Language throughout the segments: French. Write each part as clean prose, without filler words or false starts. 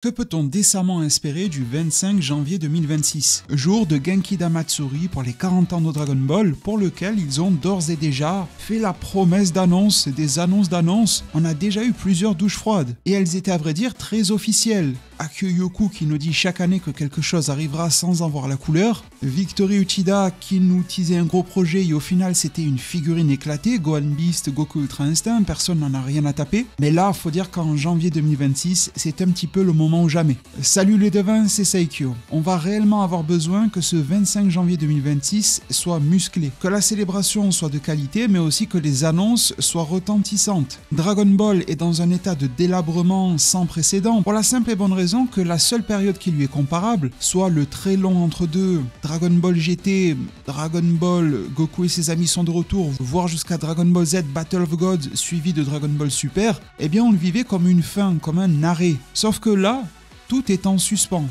Que peut-on décemment espérer du 25 janvier 2026, jour de Genki Damatsuri pour les 40 ans de Dragon Ball, pour lequel ils ont d'ores et déjà fait la promesse d'annonce, des annonces d'annonces. On a déjà eu plusieurs douches froides, et elles étaient à vrai dire très officielles. Akio qui nous dit chaque année que quelque chose arrivera sans en voir la couleur, Victory Uchida qui nous teasait un gros projet et au final c'était une figurine éclatée, Gohan Beast, Goku Ultra Instinct, personne n'en a rien à taper. Mais là, faut dire qu'en janvier 2026, c'est un petit peu le moment ou jamais. Salut les devins, c'est Saikyo. On va réellement avoir besoin que ce 25 janvier 2026 soit musclé, que la célébration soit de qualité, mais aussi que les annonces soient retentissantes. Dragon Ball est dans un état de délabrement sans précédent, pour la simple et bonne raison que la seule période qui lui est comparable, soit le très long entre-deux Dragon Ball GT, Dragon Ball Goku et ses amis sont de retour, voire jusqu'à Dragon Ball Z Battle of Gods suivi de Dragon Ball Super, eh bien on le vivait comme une fin, comme un arrêt. Sauf que là, tout est en suspens,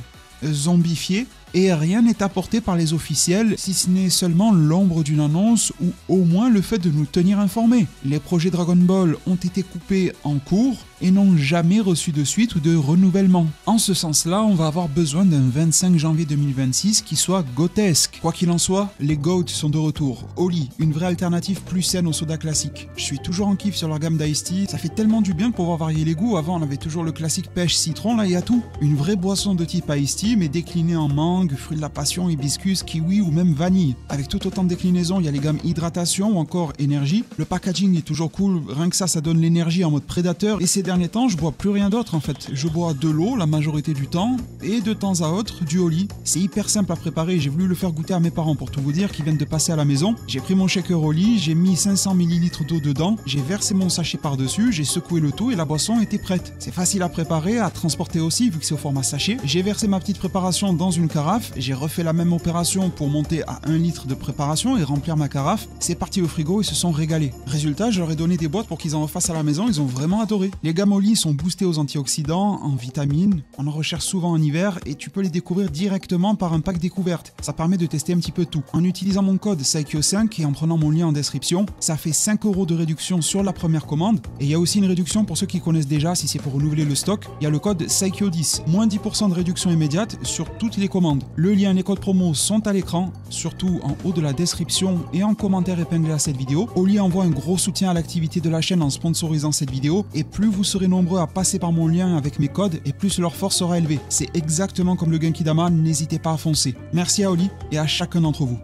zombifié, et rien n'est apporté par les officiels, si ce n'est seulement l'ombre d'une annonce ou au moins le fait de nous tenir informés. Les projets Dragon Ball ont été coupés en cours et n'ont jamais reçu de suite ou de renouvellement. En ce sens-là, on va avoir besoin d'un 25 janvier 2026 qui soit gothesque. Quoi qu'il en soit, les GOAT sont de retour. Oli, une vraie alternative plus saine au soda classique. Je suis toujours en kiff sur leur gamme d'Ice Tea, ça fait tellement du bien de pouvoir varier les goûts. Avant on avait toujours le classique pêche citron, là il y a tout. Une vraie boisson de type Ice Tea mais déclinée en mangue, fruits de la passion, hibiscus, kiwi ou même vanille. Avec tout autant de déclinaisons, il y a les gammes hydratation ou encore énergie. Le packaging est toujours cool, rien que ça donne l'énergie en mode prédateur. Et ces derniers temps, je bois plus rien d'autre en fait. Je bois de l'eau la majorité du temps et de temps à autre du Oli. C'est hyper simple à préparer, j'ai voulu le faire goûter à mes parents pour tout vous dire, qui viennent de passer à la maison. J'ai pris mon shaker Oli, j'ai mis 500 ml d'eau dedans, j'ai versé mon sachet par-dessus, j'ai secoué le tout et la boisson était prête. C'est facile à préparer, à transporter aussi vu que c'est au format sachet. J'ai versé ma petite préparation dans une carafe, j'ai refait la même opération pour monter à 1 litre de préparation et remplir ma carafe. C'est parti au frigo, ils se sont régalés. Résultat, je leur ai donné des boîtes pour qu'ils en refassent à la maison, ils ont vraiment adoré. Les gammes Oli sont boostés aux antioxydants, en vitamines, on en recherche souvent en hiver et tu peux les découvrir directement par un pack découverte. Ça permet de tester un petit peu tout. En utilisant mon code Saikyo5 et en prenant mon lien en description, ça fait 5 € de réduction sur la première commande et il y a aussi une réduction pour ceux qui connaissent déjà si c'est pour renouveler le stock. Il y a le code Saikyo10, moins 10% de réduction immédiate sur toutes les commandes. Le lien et les codes promo sont à l'écran, surtout en haut de la description et en commentaire épinglé à cette vidéo. Oli envoie un gros soutien à l'activité de la chaîne en sponsorisant cette vidéo et plus vous serez nombreux à passer par mon lien avec mes codes et plus leur force sera élevée. C'est exactement comme le Genki Dama, n'hésitez pas à foncer. Merci à Oli et à chacun d'entre vous.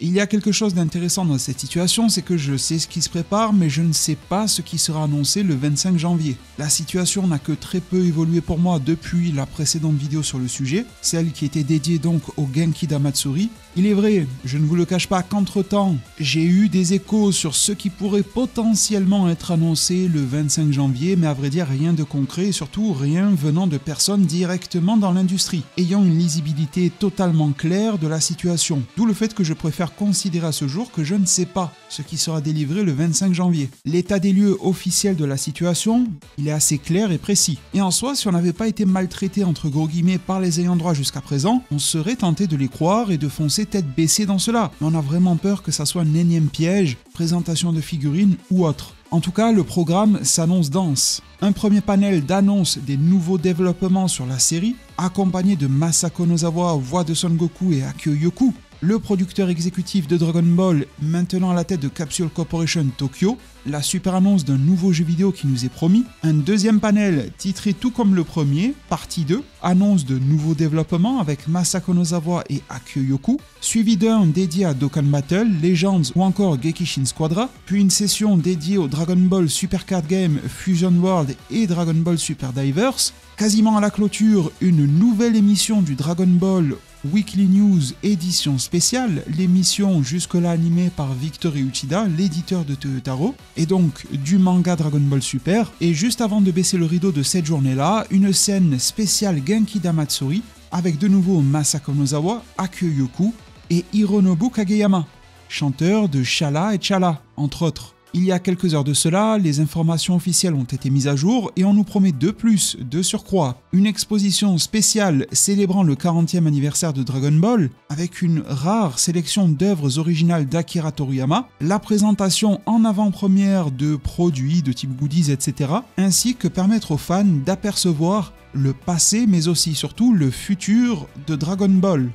Il y a quelque chose d'intéressant dans cette situation, c'est que je sais ce qui se prépare, mais je ne sais pas ce qui sera annoncé le 25 janvier. La situation n'a que très peu évolué pour moi depuis la précédente vidéo sur le sujet, celle qui était dédiée donc au Genki Damatsuri. Il est vrai, je ne vous le cache pas qu'entre-temps, j'ai eu des échos sur ce qui pourrait potentiellement être annoncé le 25 janvier, mais à vrai dire rien de concret et surtout rien venant de personnes directement dans l'industrie, ayant une lisibilité totalement claire de la situation. D'où le fait que je préfère considérer à ce jour que je ne sais pas ce qui sera délivré le 25 janvier. L'état des lieux officiel de la situation, il est assez clair et précis. Et en soi, si on n'avait pas été maltraité entre gros guillemets par les ayants droit jusqu'à présent, on serait tenté de les croire et de foncer tête baissée dans cela. Mais on a vraiment peur que ça soit un énième piège, présentation de figurines ou autre. En tout cas, le programme s'annonce dense. Un premier panel d'annonce des nouveaux développements sur la série, accompagné de Masako Nozawa, voix de Son Goku et Akio Yoku, le producteur exécutif de Dragon Ball, maintenant à la tête de Capsule Corporation Tokyo, la super annonce d'un nouveau jeu vidéo qui nous est promis, un deuxième panel titré tout comme le premier, partie 2, annonce de nouveaux développements avec Masako Nozawa et Akio Yoku, suivi d'un dédié à Dokkan Battle, Legends ou encore Gekishin Squadra, puis une session dédiée au Dragon Ball Super Card Game, Fusion World et Dragon Ball Super Divers, quasiment à la clôture, une nouvelle émission du Dragon Ball Weekly News édition spéciale, l'émission jusque-là animée par Victory Uchida, l'éditeur de Toyotaro, et donc du manga Dragon Ball Super, et juste avant de baisser le rideau de cette journée-là, une scène spéciale Genki Damatsuri, avec de nouveau Masako Nozawa, Akio Yoku et Hironobu Kageyama, chanteur de Shala et Chala, entre autres. Il y a quelques heures de cela, les informations officielles ont été mises à jour et on nous promet de plus, de surcroît, une exposition spéciale célébrant le 40e anniversaire de Dragon Ball, avec une rare sélection d'œuvres originales d'Akira Toriyama, la présentation en avant-première de produits de type goodies, etc., ainsi que permettre aux fans d'apercevoir le passé mais aussi surtout le futur de Dragon Ball.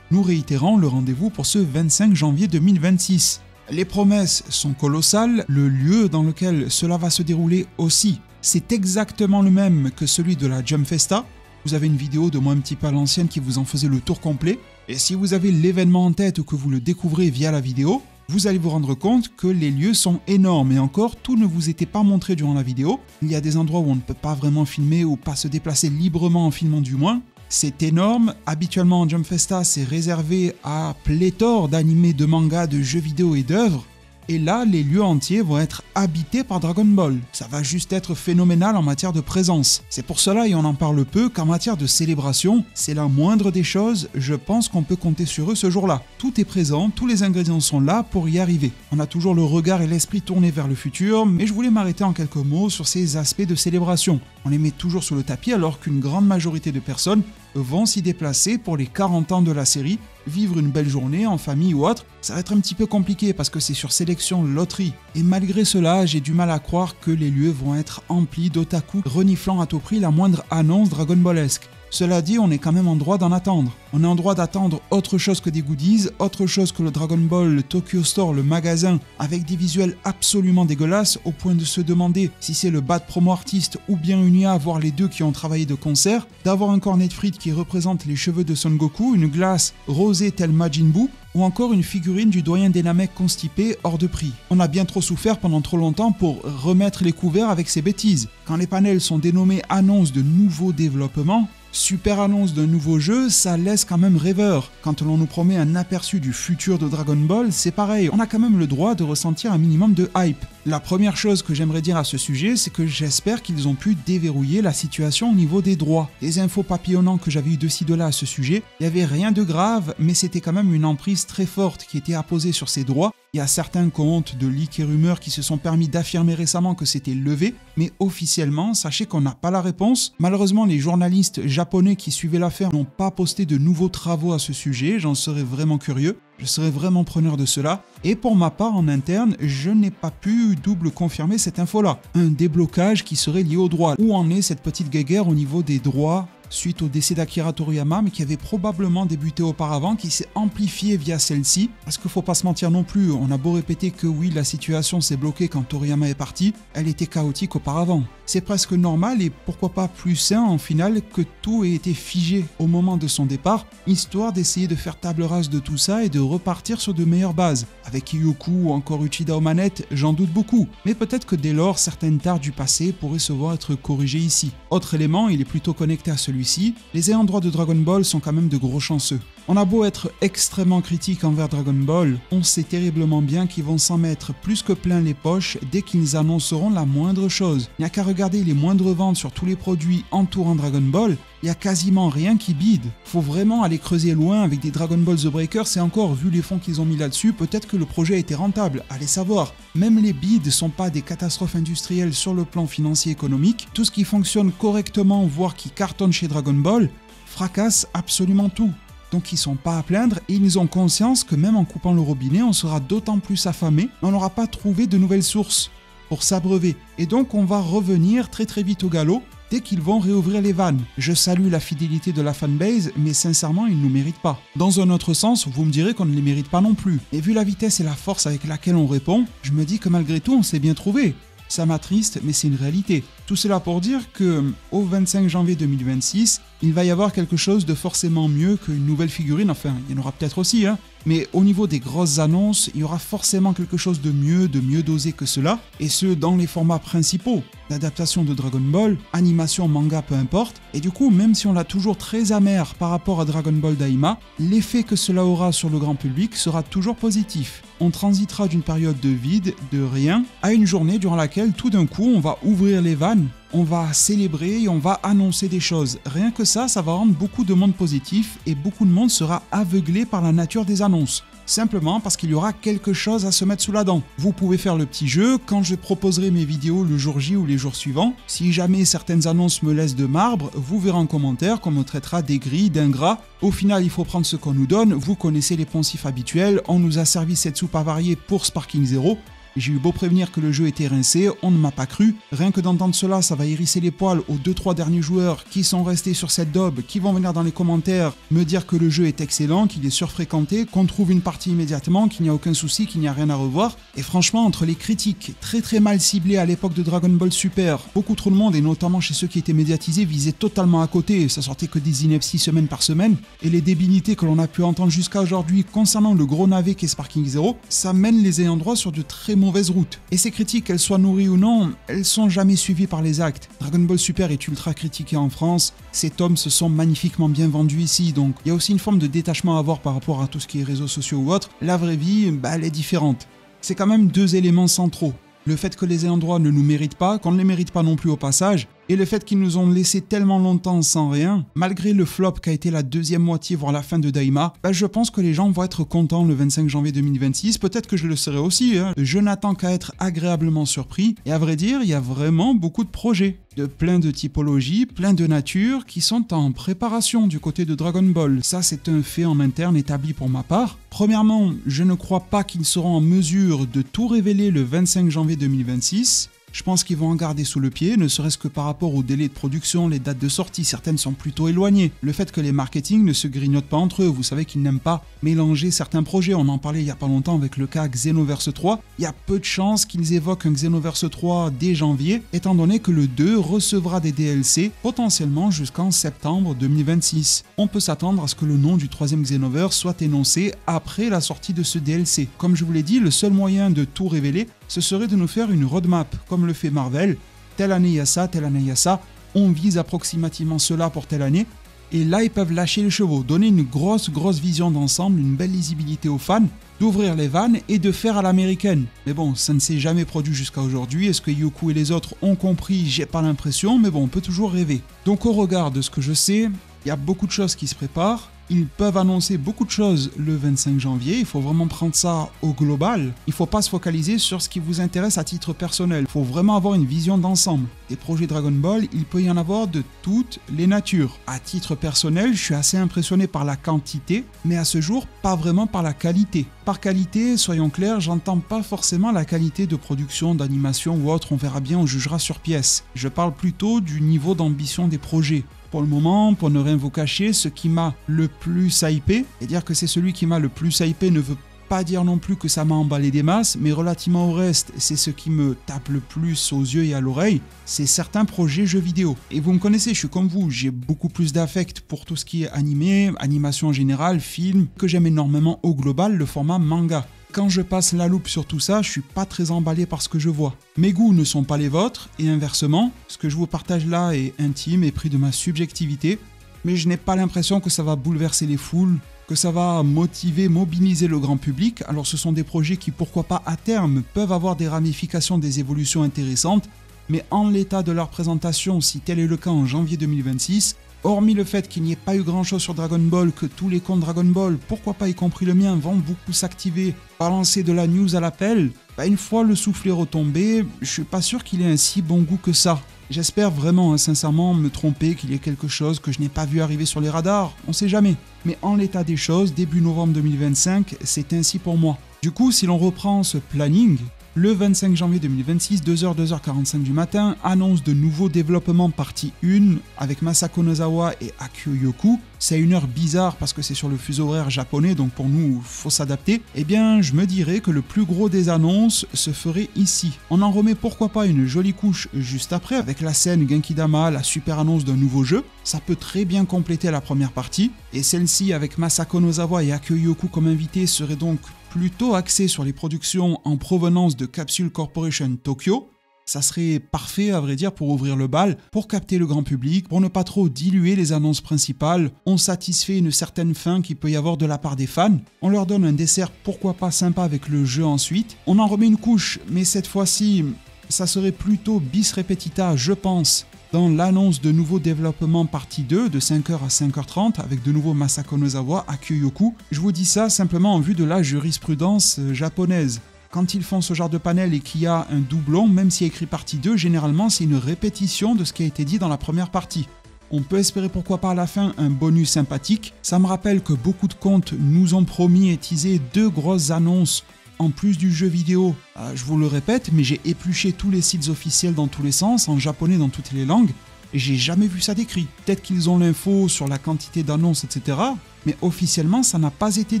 Nous réitérons le rendez-vous pour ce 25 janvier 2026. Les promesses sont colossales, le lieu dans lequel cela va se dérouler aussi. C'est exactement le même que celui de la Jump Festa. Vous avez une vidéo de moi un petit peu à l'ancienne qui vous en faisait le tour complet. Et si vous avez l'événement en tête ou que vous le découvrez via la vidéo, vous allez vous rendre compte que les lieux sont énormes et encore, tout ne vous était pas montré durant la vidéo. Il y a des endroits où on ne peut pas vraiment filmer ou pas se déplacer librement en filmant du moins. C'est énorme. Habituellement en Jump Festa, c'est réservé à pléthore d'animés, de mangas, de jeux vidéo et d'œuvres. Et là, les lieux entiers vont être habités par Dragon Ball. Ça va juste être phénoménal en matière de présence. C'est pour cela, et on en parle peu, qu'en matière de célébration, c'est la moindre des choses, je pense qu'on peut compter sur eux ce jour-là. Tout est présent, tous les ingrédients sont là pour y arriver. On a toujours le regard et l'esprit tournés vers le futur, mais je voulais m'arrêter en quelques mots sur ces aspects de célébration. On les met toujours sous le tapis alors qu'une grande majorité de personnes vont s'y déplacer pour les 40 ans de la série, vivre une belle journée en famille ou autre. Ça va être un petit peu compliqué parce que c'est sur sélection loterie. Et malgré cela, j'ai du mal à croire que les lieux vont être emplis d'otaku reniflant à tout prix la moindre annonce Dragon Ballesque. Cela dit, on est quand même en droit d'en attendre. On est en droit d'attendre autre chose que des goodies, autre chose que le Dragon Ball Tokyo Store, le magasin, avec des visuels absolument dégueulasses, au point de se demander si c'est le bad promo artiste ou bien une IA, voire les deux qui ont travaillé de concert, d'avoir un cornet de frites qui représente les cheveux de Son Goku, une glace rosée telle Majin Buu, ou encore une figurine du doyen des Namek constipé hors de prix. On a bien trop souffert pendant trop longtemps pour remettre les couverts avec ces bêtises. Quand les panels sont dénommés annonces de nouveaux développements, super annonce d'un nouveau jeu, ça laisse quand même rêveur. Quand l'on nous promet un aperçu du futur de Dragon Ball, c'est pareil, on a quand même le droit de ressentir un minimum de hype. La première chose que j'aimerais dire à ce sujet, c'est que j'espère qu'ils ont pu déverrouiller la situation au niveau des droits. Les infos papillonnants que j'avais eu de ci de là à ce sujet, il n'y avait rien de grave, mais c'était quand même une emprise très forte qui était apposée sur ces droits. Il y a certains comptes de leaks et rumeurs qui se sont permis d'affirmer récemment que c'était levé, mais officiellement, sachez qu'on n'a pas la réponse. Malheureusement, les journalistes japonais qui suivaient l'affaire n'ont pas posté de nouveaux travaux à ce sujet, j'en serais vraiment curieux. Je serais vraiment preneur de cela. Et pour ma part, en interne, je n'ai pas pu double confirmer cette info-là. Un déblocage qui serait lié aux droits. Où en est cette petite guéguerre au niveau des droits suite au décès d'Akira Toriyama, mais qui avait probablement débuté auparavant, qui s'est amplifié via celle-ci. Parce qu'il ne faut pas se mentir non plus, on a beau répéter que oui, la situation s'est bloquée quand Toriyama est parti, elle était chaotique auparavant. C'est presque normal et pourquoi pas plus sain en finale que tout ait été figé au moment de son départ, histoire d'essayer de faire table rase de tout ça et de repartir sur de meilleures bases. Avec Yoku ou encore Uchida aux manettes, j'en doute beaucoup, mais peut-être que dès lors, certaines tares du passé pourraient se voir être corrigées ici. Autre élément, il est plutôt connecté à celui-ci, les ayants droit de Dragon Ball sont quand même de gros chanceux. On a beau être extrêmement critique envers Dragon Ball, on sait terriblement bien qu'ils vont s'en mettre plus que plein les poches dès qu'ils annonceront la moindre chose. Il n'y a qu'à regarder les moindres ventes sur tous les produits entourant Dragon Ball, il n'y a quasiment rien qui bide. Faut vraiment aller creuser loin avec des Dragon Ball The Breakers et encore, vu les fonds qu'ils ont mis là-dessus, peut-être que le projet a été rentable, allez savoir. Même les bids sont pas des catastrophes industrielles sur le plan financier économique, tout ce qui fonctionne correctement, voire qui cartonne chez Dragon Ball, fracasse absolument tout. Donc ils sont pas à plaindre et ils ont conscience que même en coupant le robinet, on sera d'autant plus affamé, mais on n'aura pas trouvé de nouvelles sources pour s'abreuver. Et donc on va revenir très vite au galop dès qu'ils vont réouvrir les vannes. Je salue la fidélité de la fanbase, mais sincèrement, ils ne nous méritent pas. Dans un autre sens, vous me direz qu'on ne les mérite pas non plus. Et vu la vitesse et la force avec laquelle on répond, je me dis que malgré tout, on s'est bien trouvé. Ça m'attriste, mais c'est une réalité. Tout cela pour dire que, au 25 janvier 2026, il va y avoir quelque chose de forcément mieux qu'une nouvelle figurine, enfin, il y en aura peut-être aussi, mais au niveau des grosses annonces, il y aura forcément quelque chose de mieux dosé que cela, et ce, dans les formats principaux, l'adaptation de Dragon Ball, animation, manga, peu importe, et du coup, même si on l'a toujours très amer par rapport à Dragon Ball Daima, l'effet que cela aura sur le grand public sera toujours positif. On transitera d'une période de vide, de rien, à une journée durant laquelle tout d'un coup on va ouvrir les vannes, on va célébrer et on va annoncer des choses. Rien que ça va rendre beaucoup de monde positif et beaucoup de monde sera aveuglé par la nature des annonces. Simplement parce qu'il y aura quelque chose à se mettre sous la dent. Vous pouvez faire le petit jeu, quand je proposerai mes vidéos le jour J ou les jours suivants, si jamais certaines annonces me laissent de marbre, vous verrez en commentaire qu'on me traitera d'aigri, d'ingrat. Au final, il faut prendre ce qu'on nous donne, vous connaissez les poncifs habituels, on nous a servi cette soupe avariée pour Sparking Zero. J'ai eu beau prévenir que le jeu était rincé, on ne m'a pas cru. Rien que d'entendre cela, ça va hérisser les poils aux 2-3 derniers joueurs qui sont restés sur cette daube, qui vont venir dans les commentaires me dire que le jeu est excellent, qu'il est surfréquenté, qu'on trouve une partie immédiatement, qu'il n'y a aucun souci, qu'il n'y a rien à revoir. Et franchement, entre les critiques très mal ciblées à l'époque de Dragon Ball Super, beaucoup trop de monde, et notamment chez ceux qui étaient médiatisés, visaient totalement à côté, ça sortait que des inepties semaine par semaine, et les débilités que l'on a pu entendre jusqu'à aujourd'hui concernant le gros navet qu'est Sparking Zero, ça mène les ayants droit sur de très mauvaises routes. Et ces critiques, qu'elles soient nourries ou non, elles sont jamais suivies par les actes. Dragon Ball Super est ultra critiqué en France, ces tomes se sont magnifiquement bien vendus ici, donc il y a aussi une forme de détachement à avoir par rapport à tout ce qui est réseaux sociaux ou autre. La vraie vie, elle est différente. C'est quand même deux éléments centraux. Le fait que les ayants droit ne nous méritent pas, qu'on ne les mérite pas non plus au passage, et le fait qu'ils nous ont laissé tellement longtemps sans rien, malgré le flop qu'a été la deuxième moitié voire la fin de Daima, je pense que les gens vont être contents le 25 janvier 2026, peut-être que je le serai aussi, Je n'attends qu'à être agréablement surpris, et à vrai dire, il y a vraiment beaucoup de projets, de plein de typologies, plein de natures, qui sont en préparation du côté de Dragon Ball. Ça, c'est un fait en interne établi pour ma part. Premièrement, je ne crois pas qu'ils seront en mesure de tout révéler le 25 janvier 2026. Je pense qu'ils vont en garder sous le pied, ne serait-ce que par rapport aux délais de production, les dates de sortie, certaines sont plutôt éloignées. Le fait que les marketing ne se grignotent pas entre eux, vous savez qu'ils n'aiment pas mélanger certains projets, on en parlait il y a pas longtemps avec le cas Xenoverse 3, il y a peu de chances qu'ils évoquent un Xenoverse 3 dès janvier, étant donné que le 2 recevra des DLC potentiellement jusqu'en septembre 2026. On peut s'attendre à ce que le nom du troisième Xenoverse soit énoncé après la sortie de ce DLC. Comme je vous l'ai dit, le seul moyen de tout révéler, ce serait de nous faire une roadmap, comme le fait Marvel. Telle année il y a ça, telle année il y a ça, on vise approximativement cela pour telle année, et là ils peuvent lâcher les chevaux, donner une grosse vision d'ensemble, une belle lisibilité aux fans, d'ouvrir les vannes et de faire à l'américaine. Mais bon, ça ne s'est jamais produit jusqu'à aujourd'hui, est-ce que Youku et les autres ont compris? J'ai pas l'impression, mais bon, on peut toujours rêver. Donc au regard de ce que je sais, il y a beaucoup de choses qui se préparent. Ils peuvent annoncer beaucoup de choses le 25 janvier, il faut vraiment prendre ça au global. Il ne faut pas se focaliser sur ce qui vous intéresse à titre personnel, il faut vraiment avoir une vision d'ensemble. Des projets Dragon Ball, il peut y en avoir de toutes les natures. À titre personnel, je suis assez impressionné par la quantité, mais à ce jour, pas vraiment par la qualité. Par qualité, soyons clairs, j'entends pas forcément la qualité de production, d'animation ou autre, on verra bien, on jugera sur pièce. Je parle plutôt du niveau d'ambition des projets. Pour le moment, pour ne rien vous cacher, ce qui m'a le plus hypé, et dire que c'est celui qui m'a le plus hypé ne veut pas dire non plus que ça m'a emballé des masses, mais relativement au reste, c'est ce qui me tape le plus aux yeux et à l'oreille, c'est certains projets jeux vidéo. Et vous me connaissez, je suis comme vous, j'ai beaucoup plus d'affect pour tout ce qui est animé, animation en général, film, que j'aime énormément au global, le format manga. Quand je passe la loupe sur tout ça, je suis pas très emballé par ce que je vois. Mes goûts ne sont pas les vôtres, et inversement, ce que je vous partage là est intime et pris de ma subjectivité, mais je n'ai pas l'impression que ça va bouleverser les foules, que ça va motiver, mobiliser le grand public. Alors ce sont des projets qui, pourquoi pas à terme, peuvent avoir des ramifications, des évolutions intéressantes, mais en l'état de leur présentation, si tel est le cas en janvier 2026, hormis le fait qu'il n'y ait pas eu grand chose sur Dragon Ball, que tous les comptes Dragon Ball, pourquoi pas y compris le mien, vont beaucoup s'activer, balancer de la news à l'appel, une fois le soufflet retombé, je suis pas sûr qu'il ait un si bon goût que ça. J'espère vraiment, sincèrement, me tromper, qu'il y ait quelque chose que je n'ai pas vu arriver sur les radars, on sait jamais. Mais en l'état des choses, début novembre 2025, c'est ainsi pour moi. Du coup, si l'on reprend ce planning, le 25 janvier 2026, 2h, 2h45 du matin, annonce de nouveaux développements partie 1 avec Masako Nozawa et Akio Yoku. C'est une heure bizarre parce que c'est sur le fuseau horaire japonais, donc pour nous, faut s'adapter. Eh bien, je me dirais que le plus gros des annonces se ferait ici. On en remet pourquoi pas une jolie couche juste après avec la scène Genkidama, la super annonce d'un nouveau jeu. Ça peut très bien compléter la première partie. Et celle-ci avec Masako Nozawa et Akio Yoku comme invités serait donc plutôt axé sur les productions en provenance de Capsule Corporation Tokyo. Ça serait parfait à vrai dire pour ouvrir le bal, pour capter le grand public, pour ne pas trop diluer les annonces principales. On satisfait une certaine faim qu'il peut y avoir de la part des fans. On leur donne un dessert pourquoi pas sympa avec le jeu ensuite. On en remet une couche, mais cette fois-ci, ça serait plutôt bis repetita, je pense, dans l'annonce de nouveaux développements partie 2 de 5h à 5h30 avec de nouveau Masako Nozawa, Akio Yoku. Je vous dis ça simplement en vue de la jurisprudence japonaise. Quand ils font ce genre de panel et qu'il y a un doublon, même s'il y a écrit partie 2, généralement c'est une répétition de ce qui a été dit dans la première partie. On peut espérer pourquoi pas à la fin un bonus sympathique. Ça me rappelle que beaucoup de comptes nous ont promis et teasé 2 grosses annonces en plus du jeu vidéo. Je vous le répète, mais j'ai épluché tous les sites officiels dans tous les sens, en japonais dans toutes les langues, et j'ai jamais vu ça décrit. Peut-être qu'ils ont l'info sur la quantité d'annonces, etc., mais officiellement ça n'a pas été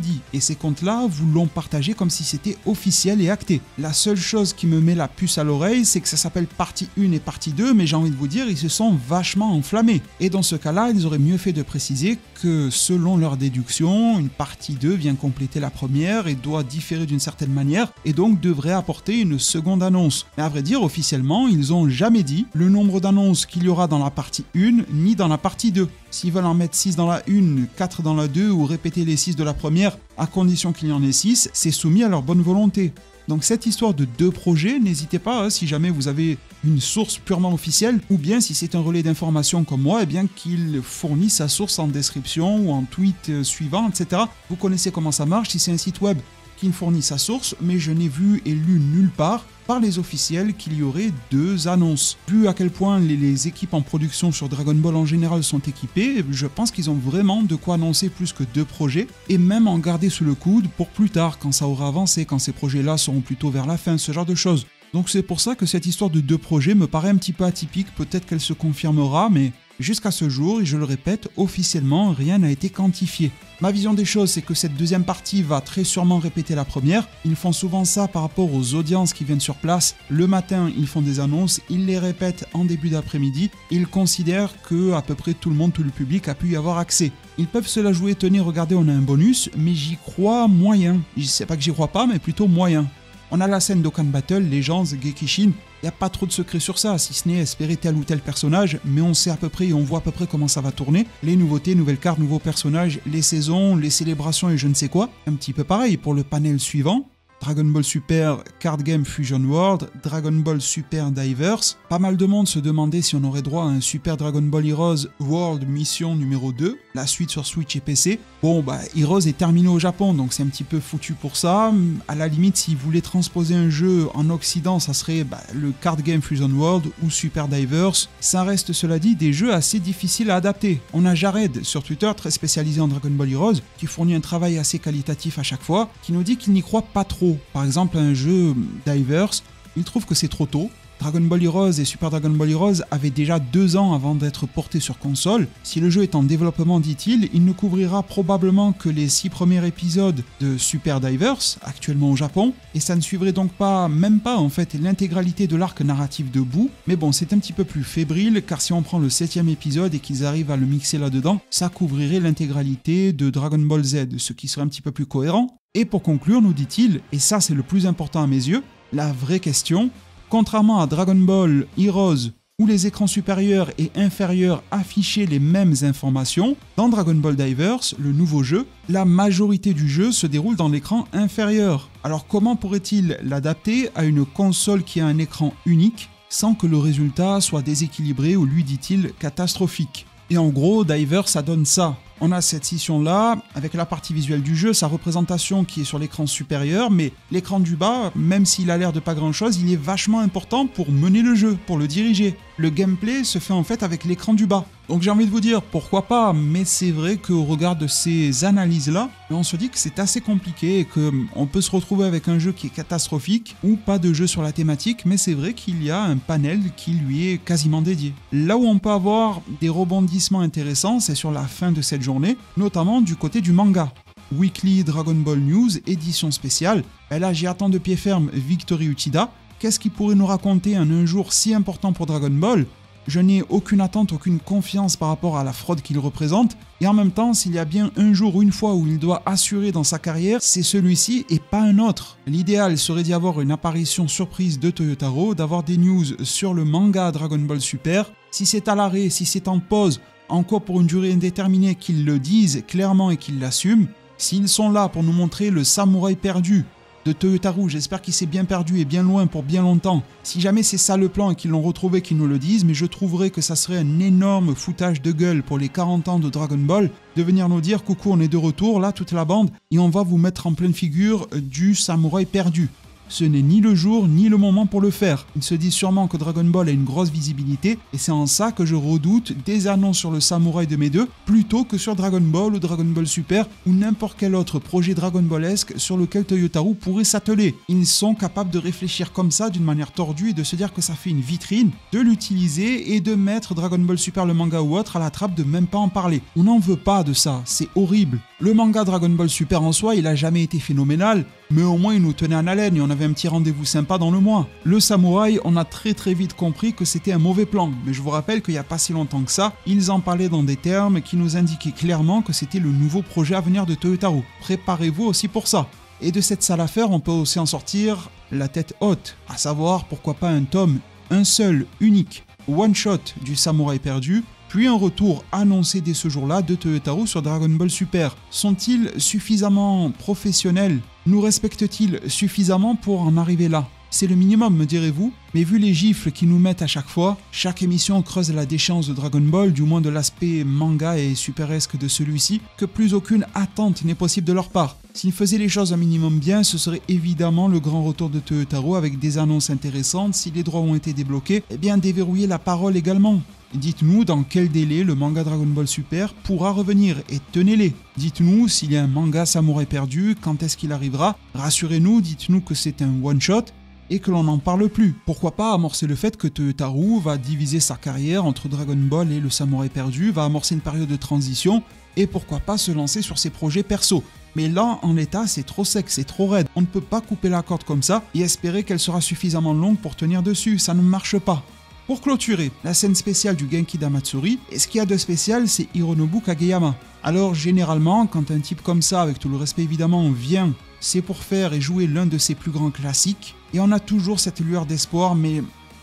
dit, et ces comptes-là vous l'ont partagé comme si c'était officiel et acté. La seule chose qui me met la puce à l'oreille, c'est que ça s'appelle partie 1 et partie 2, mais j'ai envie de vous dire, ils se sont vachement enflammés. Et dans ce cas-là, ils auraient mieux fait de préciser que selon leur déduction, une partie 2 vient compléter la première et doit différer d'une certaine manière, et donc devrait apporter une seconde annonce. Mais à vrai dire, officiellement, ils n'ont jamais dit le nombre d'annonces qu'il y aura dans la partie 1, ni dans la partie 2. S'ils veulent en mettre 6 dans la 1, 4 dans la 2 ou répéter les 6 de la première, à condition qu'il y en ait 6, c'est soumis à leur bonne volonté. Donc cette histoire de 2 projets, n'hésitez pas, si jamais vous avez une source purement officielle, ou bien si c'est un relais d'information comme moi, eh bien qu'il fournit sa source en description ou en tweet suivant, etc. Vous connaissez comment ça marche, si c'est un site web qui me fournit sa source, mais je n'ai vu et lu nulle part par les officiels qu'il y aurait 2 annonces. Vu à quel point les équipes en production sur Dragon Ball en général sont équipées, je pense qu'ils ont vraiment de quoi annoncer plus que 2 projets, et même en garder sous le coude pour plus tard, quand ça aura avancé, quand ces projets-là seront plutôt vers la fin, ce genre de choses. Donc c'est pour ça que cette histoire de 2 projets me paraît un petit peu atypique, peut-être qu'elle se confirmera, mais jusqu'à ce jour, et je le répète, officiellement, rien n'a été quantifié. Ma vision des choses, c'est que cette deuxième partie va très sûrement répéter la première. Ils font souvent ça par rapport aux audiences qui viennent sur place. Le matin, ils font des annonces, ils les répètent en début d'après-midi. Ils considèrent que à peu près tout le monde, tout le public a pu y avoir accès. Ils peuvent se la jouer, tenez, regardez, on a un bonus, mais j'y crois moyen. Je sais pas que j'y crois pas, mais plutôt moyen. On a la scène d'Okan Battle, Legends, Gekishin. Il n'y a pas trop de secret sur ça, si ce n'est espérer tel ou tel personnage, mais on sait à peu près et on voit à peu près comment ça va tourner. Les nouveautés, nouvelles cartes, nouveaux personnages, les saisons, les célébrations et je ne sais quoi. Un petit peu pareil pour le panel suivant. Dragon Ball Super Card Game Fusion World, Dragon Ball Super Divers. Pas mal de monde se demandait si on aurait droit à un Super Dragon Ball Heroes World Mission numéro 2, la suite sur Switch et PC. Bon, Heroes est terminé au Japon, donc c'est un petit peu foutu pour ça. À la limite, s'ils voulaient transposer un jeu en Occident, ça serait le Card Game Fusion World ou Super Divers. Ça reste, cela dit, des jeux assez difficiles à adapter. On a Jared sur Twitter, très spécialisé en Dragon Ball Heroes, qui fournit un travail assez qualitatif à chaque fois, qui nous dit qu'il n'y croit pas trop. Par exemple, un jeu Divers, il trouve que c'est trop tôt. Dragon Ball Heroes et Super Dragon Ball Heroes avaient déjà 2 ans avant d'être portés sur console. Si le jeu est en développement, dit-il, il ne couvrira probablement que les 6 premiers épisodes de Super Divers, actuellement au Japon, et ça ne suivrait donc même pas en fait l'intégralité de l'arc narratif de Boo. Mais bon, c'est un petit peu plus fébrile, car si on prend le 7e épisode et qu'ils arrivent à le mixer là-dedans, ça couvrirait l'intégralité de Dragon Ball Z, ce qui serait un petit peu plus cohérent. Et pour conclure, nous dit-il, et ça c'est le plus important à mes yeux, la vraie question, contrairement à Dragon Ball Heroes où les écrans supérieurs et inférieurs affichaient les mêmes informations, dans Dragon Ball Divers, le nouveau jeu, la majorité du jeu se déroule dans l'écran inférieur. Alors comment pourrait-il l'adapter à une console qui a un écran unique sans que le résultat soit déséquilibré ou lui dit-il catastrophique? Et en gros, Divers, ça donne ça. On a cette scission-là, avec la partie visuelle du jeu, sa représentation qui est sur l'écran supérieur, mais l'écran du bas, même s'il a l'air de pas grand-chose, il est vachement important pour mener le jeu, pour le diriger. Le gameplay se fait en fait avec l'écran du bas. Donc j'ai envie de vous dire, pourquoi pas, mais c'est vrai qu'au regard de ces analyses-là, on se dit que c'est assez compliqué et qu'on peut se retrouver avec un jeu qui est catastrophique ou pas de jeu sur la thématique, mais c'est vrai qu'il y a un panel qui lui est quasiment dédié. Là où on peut avoir des rebondissements intéressants, c'est sur la fin de cette journée, notamment du côté du manga. Weekly Dragon Ball News, édition spéciale. Et là, j'y attends de pied ferme Victory Uchida. Qu'est-ce qu'il pourrait nous raconter en un jour si important pour Dragon Ball ? Je n'ai aucune attente, aucune confiance par rapport à la fraude qu'il représente. Et en même temps, s'il y a bien un jour ou une fois où il doit assurer dans sa carrière, c'est celui-ci et pas un autre. L'idéal serait d'y avoir une apparition surprise de Toyotaro, d'avoir des news sur le manga Dragon Ball Super. Si c'est à l'arrêt, si c'est en pause, encore pour une durée indéterminée, qu'ils le disent clairement et qu'ils l'assument. S'ils sont là pour nous montrer le samouraï perdu de Toyotaru, j'espère qu'il s'est bien perdu et bien loin pour bien longtemps. Si jamais c'est ça le plan et qu'ils l'ont retrouvé, qu'ils nous le disent, mais je trouverais que ça serait un énorme foutage de gueule pour les 40 ans de Dragon Ball, de venir nous dire « Coucou, on est de retour, là, toute la bande, et on va vous mettre en pleine figure du samouraï perdu ». ce n'est ni le jour ni le moment pour le faire. Ils se disent sûrement que Dragon Ball a une grosse visibilité et c'est en ça que je redoute des annonces sur le samouraï de mes deux plutôt que sur Dragon Ball ou Dragon Ball Super ou n'importe quel autre projet Dragon Ballesque sur lequel Toyotarou pourrait s'atteler. Ils sont capables de réfléchir comme ça d'une manière tordue et de se dire que ça fait une vitrine, de l'utiliser et de mettre Dragon Ball Super le manga ou autre à la trappe de même pas en parler. On n'en veut pas de ça, c'est horrible. Le manga Dragon Ball Super en soi, il a jamais été phénoménal, mais au moins il nous tenait en haleine et on avait un petit rendez-vous sympa dans le mois. Le samouraï, on a très vite compris que c'était un mauvais plan, mais je vous rappelle qu'il n'y a pas si longtemps que ça, ils en parlaient dans des termes qui nous indiquaient clairement que c'était le nouveau projet à venir de Toyotarou. Préparez-vous aussi pour ça. Et de cette sale affaire, on peut aussi en sortir la tête haute, à savoir pourquoi pas un tome, un seul, unique, one-shot du samouraï perdu, puis un retour annoncé dès ce jour-là de Toyotarou sur Dragon Ball Super. Sont-ils suffisamment professionnels? Nous respectent-ils suffisamment pour en arriver là? C'est le minimum, me direz-vous, mais vu les gifles qu'ils nous mettent à chaque fois, chaque émission creuse la déchéance de Dragon Ball, du moins de l'aspect manga et superesque de celui-ci, que plus aucune attente n'est possible de leur part. S'ils faisaient les choses un minimum bien, ce serait évidemment le grand retour de Toyotarou avec des annonces intéressantes. Si les droits ont été débloqués, eh bien déverrouiller la parole également. Dites-nous dans quel délai le manga Dragon Ball Super pourra revenir et tenez-les. Dites-nous s'il y a un manga samouraï perdu, quand est-ce qu'il arrivera. Rassurez-nous, dites-nous que c'est un one-shot et que l'on n'en parle plus. Pourquoi pas amorcer le fait que Toyotarou va diviser sa carrière entre Dragon Ball et le samouraï perdu, va amorcer une période de transition et pourquoi pas se lancer sur ses projets perso. Mais là, en l'état, c'est trop sec, c'est trop raide. On ne peut pas couper la corde comme ça et espérer qu'elle sera suffisamment longue pour tenir dessus, ça ne marche pas. Pour clôturer, la scène spéciale du Genki Damatsuri, et ce qu'il y a de spécial, c'est Hironobu Kageyama. Alors généralement, quand un type comme ça, avec tout le respect évidemment, vient, c'est pour faire et jouer l'un de ses plus grands classiques, et on a toujours cette lueur d'espoir, mais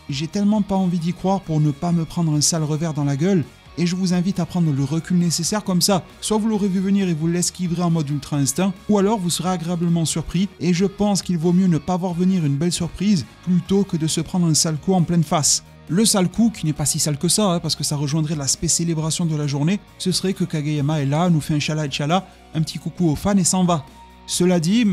j'ai tellement pas envie d'y croire pour ne pas me prendre un sale revers dans la gueule, et je vous invite à prendre le recul nécessaire comme ça. Soit vous l'aurez vu venir et vous l'esquiverez en mode ultra instinct, ou alors vous serez agréablement surpris, et je pense qu'il vaut mieux ne pas voir venir une belle surprise, plutôt que de se prendre un sale coup en pleine face. Le sale coup, qui n'est pas si sale que ça, parce que ça rejoindrait l'aspect célébration de la journée, ce serait que Kageyama est là, nous fait un chala, un petit coucou aux fans et s'en va. Cela dit,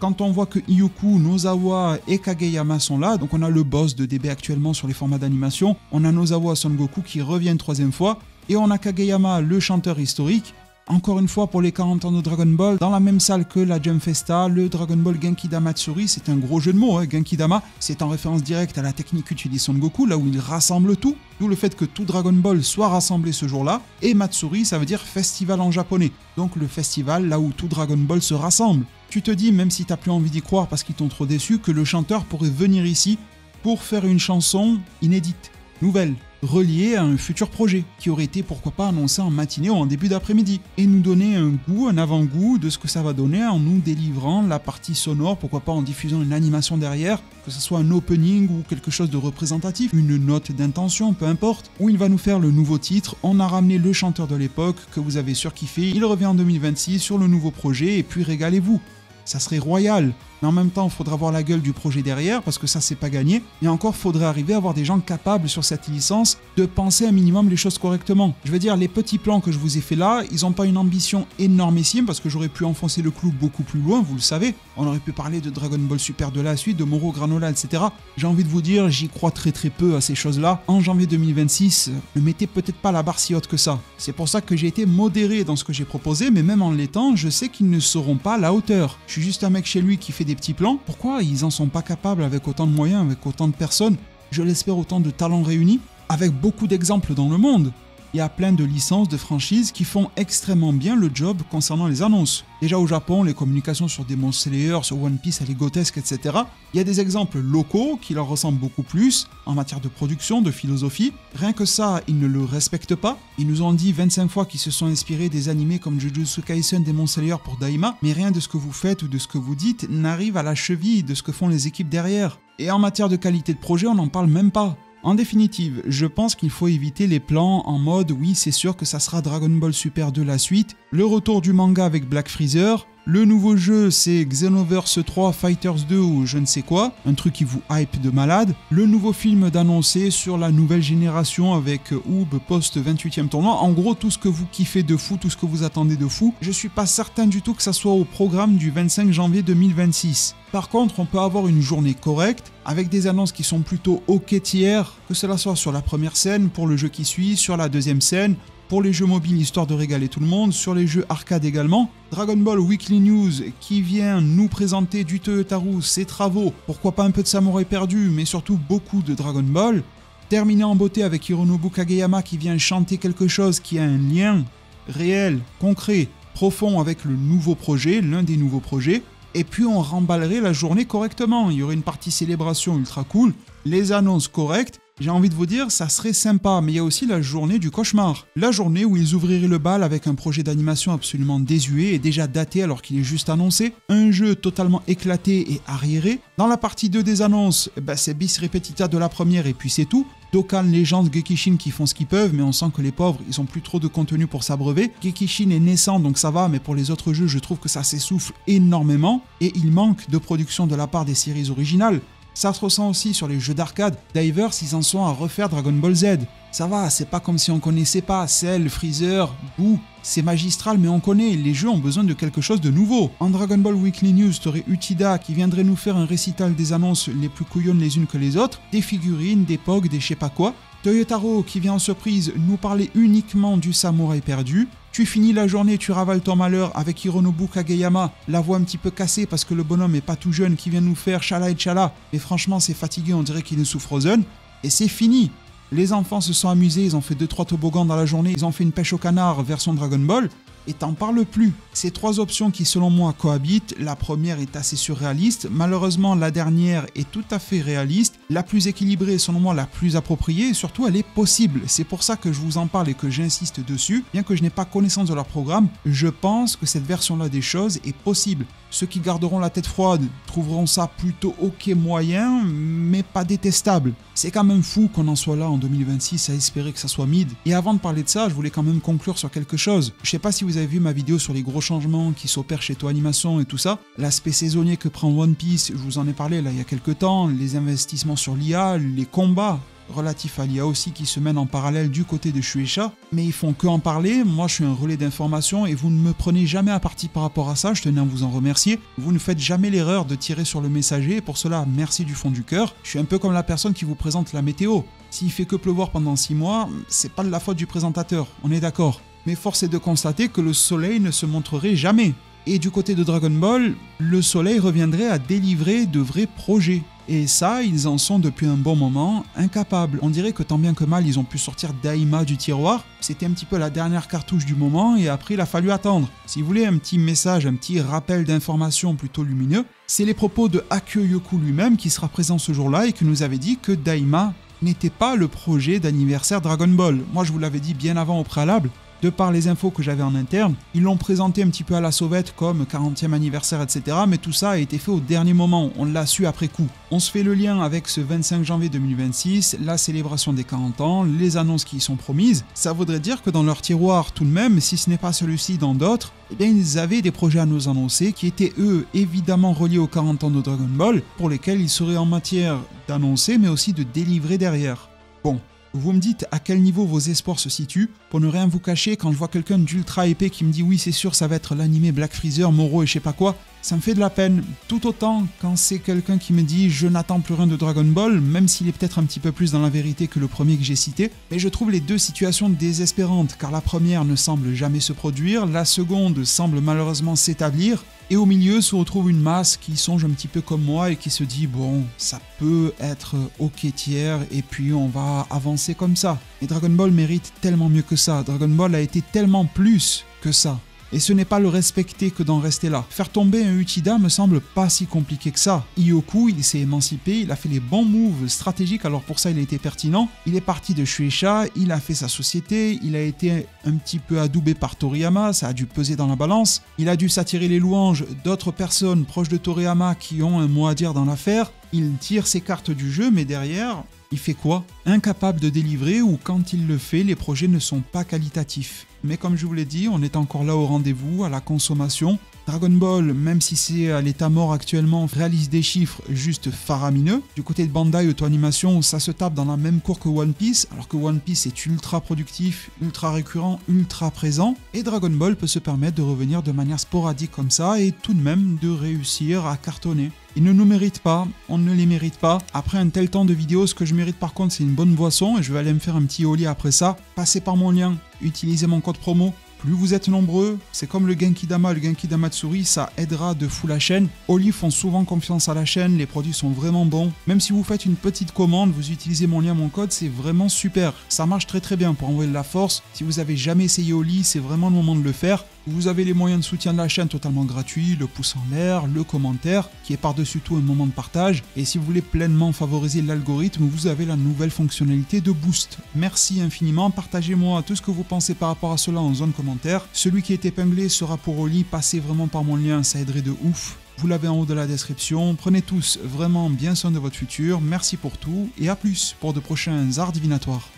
quand on voit que Iyuku, Nozawa et Kageyama sont là, donc on a le boss de DB actuellement sur les formats d'animation, on a Nozawa Son Goku qui revient une troisième fois, et on a Kageyama, le chanteur historique. Encore une fois pour les 40 ans de Dragon Ball, dans la même salle que la Jump Festa, le Dragon Ball Genki Damatsuri, c'est un gros jeu de mots, Genki Dama, c'est en référence directe à la technique qu'utilise Son Goku, là où il rassemble tout, d'où le fait que tout Dragon Ball soit rassemblé ce jour-là, et Matsuri ça veut dire festival en japonais, donc le festival là où tout Dragon Ball se rassemble. Tu te dis, même si t'as plus envie d'y croire parce qu'ils t'ont trop déçu, que le chanteur pourrait venir ici pour faire une chanson inédite, nouvelle, relié à un futur projet, qui aurait été pourquoi pas annoncé en matinée ou en début d'après-midi, et nous donner un goût, un avant-goût de ce que ça va donner en nous délivrant la partie sonore, pourquoi pas en diffusant une animation derrière, que ce soit un opening ou quelque chose de représentatif, une note d'intention, peu importe, où il va nous faire le nouveau titre. On a ramené le chanteur de l'époque que vous avez surkiffé, il revient en 2026 sur le nouveau projet et puis régalez-vous. Ça serait royal, mais en même temps il faudra voir la gueule du projet derrière parce que ça c'est pas gagné, et encore faudrait arriver à avoir des gens capables sur cette licence de penser un minimum les choses correctement. Je veux dire, les petits plans que je vous ai fait là, ils ont pas une ambition énormissime parce que j'aurais pu enfoncer le clou beaucoup plus loin, vous le savez, on aurait pu parler de Dragon Ball Super de la suite, de Moro Granola, etc. J'ai envie de vous dire, j'y crois très peu à ces choses-là. En janvier 2026, ne mettez peut-être pas la barre si haute que ça. C'est pour ça que j'ai été modéré dans ce que j'ai proposé, mais même en l'étant, je sais qu'ils ne seront pas à la hauteur. Je suis juste un mec chez lui qui fait des petits plans. Pourquoi ils en sont pas capables avec autant de moyens, avec autant de personnes, je l'espère autant de talents réunis, avec beaucoup d'exemples dans le monde? Il y a plein de licences, de franchises qui font extrêmement bien le job concernant les annonces. Déjà au Japon, les communications sur Demon Slayer, sur One Piece, elle est grotesque, etc. Il y a des exemples locaux qui leur ressemblent beaucoup plus en matière de production, de philosophie. Rien que ça, ils ne le respectent pas. Ils nous ont dit 25 fois qu'ils se sont inspirés des animés comme Jujutsu Kaisen, Demon Slayer pour Daima, mais rien de ce que vous faites ou de ce que vous dites n'arrive à la cheville de ce que font les équipes derrière. Et en matière de qualité de projet, on n'en parle même pas. En définitive, je pense qu'il faut éviter les plans en mode oui c'est sûr que ça sera Dragon Ball Super 2 la suite, le retour du manga avec Black Freezer, Le nouveau jeu, c'est Xenoverse 3 Fighters 2 ou je ne sais quoi, un truc qui vous hype de malade. Le nouveau film d'annoncer sur la nouvelle génération avec Oob post 28e tournoi. En gros, tout ce que vous kiffez de fou, tout ce que vous attendez de fou. Je suis pas certain du tout que ça soit au programme du 25 janvier 2026. Par contre, on peut avoir une journée correcte, avec des annonces qui sont plutôt ok tiers, que cela soit sur la première scène, pour le jeu qui suit, sur la deuxième scène, pour les jeux mobiles histoire de régaler tout le monde, sur les jeux arcade également. Dragon Ball Weekly News qui vient nous présenter du Toyotaru, ses travaux, pourquoi pas un peu de Samouraï perdu, mais surtout beaucoup de Dragon Ball. Terminé en beauté avec Hironobu Kageyama qui vient chanter quelque chose qui a un lien réel, concret, profond avec le nouveau projet, l'un des nouveaux projets. Et puis on remballerait la journée correctement. Il y aurait une partie célébration ultra cool, les annonces correctes. J'ai envie de vous dire, ça serait sympa, mais il y a aussi la journée du cauchemar. La journée où ils ouvriraient le bal avec un projet d'animation absolument désuet et déjà daté alors qu'il est juste annoncé. Un jeu totalement éclaté et arriéré. Dans la partie 2 des annonces, c'est bis repetita de la première et puis c'est tout. Dokkan, Legends, Gekishin qui font ce qu'ils peuvent, mais on sent que les pauvres, ils ont plus trop de contenu pour s'abreuver. Gekishin est naissant, donc ça va, mais pour les autres jeux, je trouve que ça s'essouffle énormément. Et il manque de production de la part des séries originales. Ça se ressent aussi sur les jeux d'arcade. Divers, ils en sont à refaire Dragon Ball Z. Ça va, c'est pas comme si on connaissait pas Cell, Freezer, Boo. C'est magistral, mais on connaît. Les jeux ont besoin de quelque chose de nouveau. En Dragon Ball Weekly News, t'aurais Uchida qui viendrait nous faire un récital des annonces les plus couillonnes les unes que les autres. Des figurines, des POG, des je sais pas quoi. Toyotaro qui vient en surprise nous parler uniquement du samouraï perdu. Tu finis la journée, tu ravales ton malheur avec Hironobu Kageyama, la voix un petit peu cassée parce que le bonhomme est pas tout jeune, qui vient nous faire Chala et Chala. Mais franchement, c'est fatigué, on dirait qu'il est sous Frozen. Et c'est fini. Les enfants se sont amusés, ils ont fait 2-3 toboggans dans la journée, ils ont fait une pêche au canard version Dragon Ball. Et t'en parles plus. Ces 3 options qui selon moi cohabitent, la première est assez surréaliste, malheureusement la dernière est tout à fait réaliste, la plus équilibrée selon moi la plus appropriée et surtout elle est possible. C'est pour ça que je vous en parle et que j'insiste dessus, bien que je n'ai pas connaissance de leur programme, je pense que cette version-là des choses est possible. Ceux qui garderont la tête froide trouveront ça plutôt ok moyen, mais pas détestable. C'est quand même fou qu'on en soit là en 2026 à espérer que ça soit mid. Et avant de parler de ça, je voulais quand même conclure sur quelque chose. Je sais pas si vous avez vu ma vidéo sur les gros changements qui s'opèrent chez Toei Animation et tout ça. L'aspect saisonnier que prend One Piece, je vous en ai parlé là il y a quelques temps, les investissements sur l'IA, les combats relatifs à l'IA aussi qui se mènent en parallèle du côté de Shueisha, mais ils font que en parler. Moi je suis un relais d'information et vous ne me prenez jamais à partie par rapport à ça, je tenais à vous en remercier. Vous ne faites jamais l'erreur de tirer sur le messager et pour cela merci du fond du cœur. Je suis un peu comme la personne qui vous présente la météo. S'il fait que pleuvoir pendant 6 mois, c'est pas de la faute du présentateur, on est d'accord. Mais force est de constater que le soleil ne se montrerait jamais. Et du côté de Dragon Ball, le soleil reviendrait à délivrer de vrais projets. Et ça, ils en sont depuis un bon moment incapables. On dirait que tant bien que mal, ils ont pu sortir Daima du tiroir. C'était un petit peu la dernière cartouche du moment et après il a fallu attendre. Si vous voulez un petit message, un petit rappel d'information plutôt lumineux, c'est les propos de Akio Yoku lui-même qui sera présent ce jour-là et qui nous avait dit que Daima n'était pas le projet d'anniversaire Dragon Ball. Moi je vous l'avais dit bien avant au préalable. De par les infos que j'avais en interne, ils l'ont présenté un petit peu à la sauvette comme 40e anniversaire, etc. Mais tout ça a été fait au dernier moment, on l'a su après coup. On se fait le lien avec ce 25 janvier 2026, la célébration des 40 ans, les annonces qui y sont promises. Ça voudrait dire que dans leur tiroir tout de même, si ce n'est pas celui-ci dans d'autres, eh bien ils avaient des projets à nous annoncer qui étaient eux évidemment reliés aux 40 ans de Dragon Ball, pour lesquels ils seraient en matière d'annoncer mais aussi de délivrer derrière. Bon. Vous me dites à quel niveau vos espoirs se situent. Pour ne rien vous cacher, quand je vois quelqu'un d'ultra épais qui me dit oui c'est sûr ça va être l'animé Black Freezer, Moro et je sais pas quoi, ça me fait de la peine. Tout autant quand c'est quelqu'un qui me dit je n'attends plus rien de Dragon Ball, même s'il est peut-être un petit peu plus dans la vérité que le premier que j'ai cité. Mais je trouve les deux situations désespérantes, car la première ne semble jamais se produire, la seconde semble malheureusement s'établir, et au milieu se retrouve une masse qui songe un petit peu comme moi et qui se dit bon, ça peut être ok tiers et puis on va avancer comme ça. Et Dragon Ball mérite tellement mieux que ça, Dragon Ball a été tellement plus que ça. Et ce n'est pas le respecter que d'en rester là. Faire tomber un Uchida me semble pas si compliqué que ça. Ioku, il s'est émancipé, il a fait les bons moves stratégiques, alors pour ça il a été pertinent. Il est parti de Shueisha, il a fait sa société, il a été un petit peu adoubé par Toriyama, ça a dû peser dans la balance. Il a dû s'attirer les louanges d'autres personnes proches de Toriyama qui ont un mot à dire dans l'affaire. Il tire ses cartes du jeu, mais derrière, il fait quoi? Incapable de délivrer ou quand il le fait, les projets ne sont pas qualitatifs. Mais comme je vous l'ai dit, on est encore là au rendez-vous, à la consommation. Dragon Ball, même si c'est à l'état mort actuellement, réalise des chiffres juste faramineux. Du côté de Bandai Auto Animation, ça se tape dans la même cour que One Piece, alors que One Piece est ultra productif, ultra récurrent, ultra présent, et Dragon Ball peut se permettre de revenir de manière sporadique comme ça et tout de même de réussir à cartonner. Ils ne nous méritent pas, on ne les mérite pas. Après un tel temps de vidéo, ce que je mérite par contre c'est une bonne boisson et je vais aller me faire un petit Oli après ça. Passez par mon lien, utilisez mon code promo. Plus vous êtes nombreux, c'est comme le Genki-Dama, le Genki-Dama-Tsuri, ça aidera de fou la chaîne. Oli font souvent confiance à la chaîne, les produits sont vraiment bons. Même si vous faites une petite commande, vous utilisez mon lien, mon code, c'est vraiment super. Ça marche très très bien pour envoyer de la force. Si vous avez jamais essayé Oli, c'est vraiment le moment de le faire. Vous avez les moyens de soutien de la chaîne totalement gratuits, le pouce en l'air, le commentaire, qui est par-dessus tout un moment de partage. Et si vous voulez pleinement favoriser l'algorithme, vous avez la nouvelle fonctionnalité de boost. Merci infiniment, partagez-moi tout ce que vous pensez par rapport à cela en zone commentaire. Celui qui est épinglé sera pour Oli, passez vraiment par mon lien, ça aiderait de ouf. Vous l'avez en haut de la description. Prenez tous vraiment bien soin de votre futur. Merci pour tout et à plus pour de prochains arts divinatoires.